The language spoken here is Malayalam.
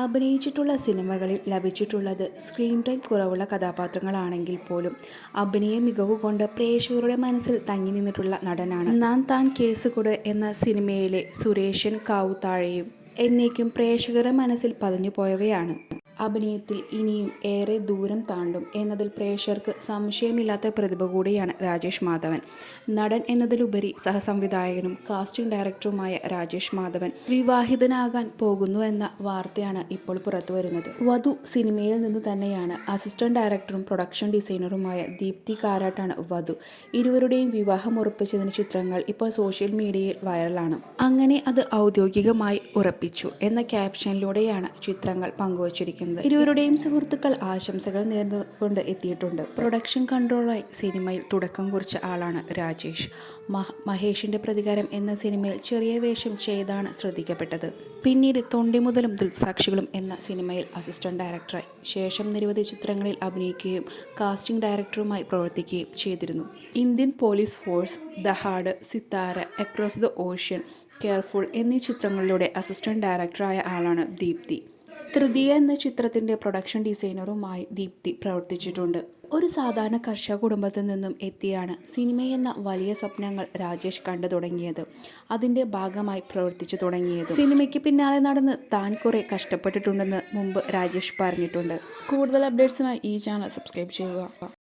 അഭിനയിച്ചിട്ടുള്ള സിനിമകളിൽ ലഭിച്ചിട്ടുള്ളത് സ്ക്രീൻ ടൈം കുറവുള്ള കഥാപാത്രങ്ങളാണെങ്കിൽ പോലും അഭിനയ മികവുകൊണ്ട് പ്രേക്ഷകരുടെ മനസ്സിൽ തങ്ങി നിന്നിട്ടുള്ള നടനാണ്. ഞാൻ താൻ കേസുകൊട് എന്ന സിനിമയിലെ സുരേഷൻ കാവുത്താഴയും എന്നേക്കും പ്രേക്ഷകരുടെ മനസ്സിൽ പതിഞ്ഞു പോയവയാണ്. അഭിനയത്തിൽ ഇനിയും ഏറെ ദൂരം താണ്ടും എന്നതിൽ പ്രേക്ഷകർക്ക് സംശയമില്ലാത്ത പ്രതിഭ കൂടിയാണ് രാജേഷ് മാധവൻ. നടൻ എന്നതിലുപരി സഹസംവിധായകനും കാസ്റ്റിംഗ് ഡയറക്ടറുമായ രാജേഷ് മാധവൻ വിവാഹിതനാകാൻ പോകുന്നു എന്ന വാർത്തയാണ് ഇപ്പോൾ പുറത്തുവരുന്നത്. വധു സിനിമയിൽ നിന്ന് തന്നെയാണ്. അസിസ്റ്റന്റ് ഡയറക്ടറും പ്രൊഡക്ഷൻ ഡിസൈനറുമായ ദീപ്തി കാരാട്ടാണ് വധു. ഇരുവരുടെയും വിവാഹം ഉറപ്പിച്ചതിന് ചിത്രങ്ങൾ ഇപ്പോൾ സോഷ്യൽ മീഡിയയിൽ വൈറലാണ്. അങ്ങനെ അത് ഔദ്യോഗികമായി ഉറപ്പിച്ചു എന്ന ക്യാപ്ഷനിലൂടെയാണ് ചിത്രങ്ങൾ പങ്കുവച്ചിരിക്കുന്നത്. ഇരുവരുടെയും സുഹൃത്തുക്കൾ ആശംസകൾ നേർന്നുകൊണ്ട് എത്തിയിട്ടുണ്ട്. പ്രൊഡക്ഷൻ കൺട്രോളറായി സിനിമയിൽ തുടക്കം കുറിച്ച ആളാണ് രാജേഷ്. മഹേഷിന്റെ പ്രതികാരം എന്ന സിനിമയിൽ ചെറിയ വേഷം ചെയ്താണ് ശ്രദ്ധിക്കപ്പെട്ടത്. പിന്നീട് തൊണ്ടിമുതലും ദൃക്സാക്ഷികളും എന്ന സിനിമയിൽ അസിസ്റ്റന്റ് ഡയറക്ടറായി. ശേഷം നിരവധി ചിത്രങ്ങളിൽ അഭിനയിക്കുകയും കാസ്റ്റിംഗ് ഡയറക്ടറുമായി പ്രവർത്തിക്കുകയും ചെയ്തിരുന്നു. Indian police force, the hard, Sithara, across the ocean, careful എന്നീ ചിത്രങ്ങളിലൂടെ അസിസ്റ്റന്റ് ഡയറക്ടറായ ആളാണ് ദീപ്തി. തൃതീയ എന്ന ചിത്രത്തിൻ്റെ പ്രൊഡക്ഷൻ ഡിസൈനറുമായി ദീപ്തി പ്രവർത്തിച്ചിട്ടുണ്ട്. ഒരു സാധാരണ കർഷക കുടുംബത്തിൽ നിന്നും എത്തിയാണ് സിനിമയെന്ന വലിയ സ്വപ്നങ്ങൾ രാജേഷ് കണ്ടു തുടങ്ങിയത്. അതിൻ്റെ ഭാഗമായി പ്രവർത്തിച്ചു തുടങ്ങിയത്. സിനിമയ്ക്ക് പിന്നാലെ നടന്ന് താൻ കുറെ കഷ്ടപ്പെട്ടിട്ടുണ്ടെന്ന് മുമ്പ് രാജേഷ് പറഞ്ഞിട്ടുണ്ട്. കൂടുതൽ അപ്ഡേറ്റ്സിനായി ഈ ചാനൽ സബ്സ്ക്രൈബ് ചെയ്യുക.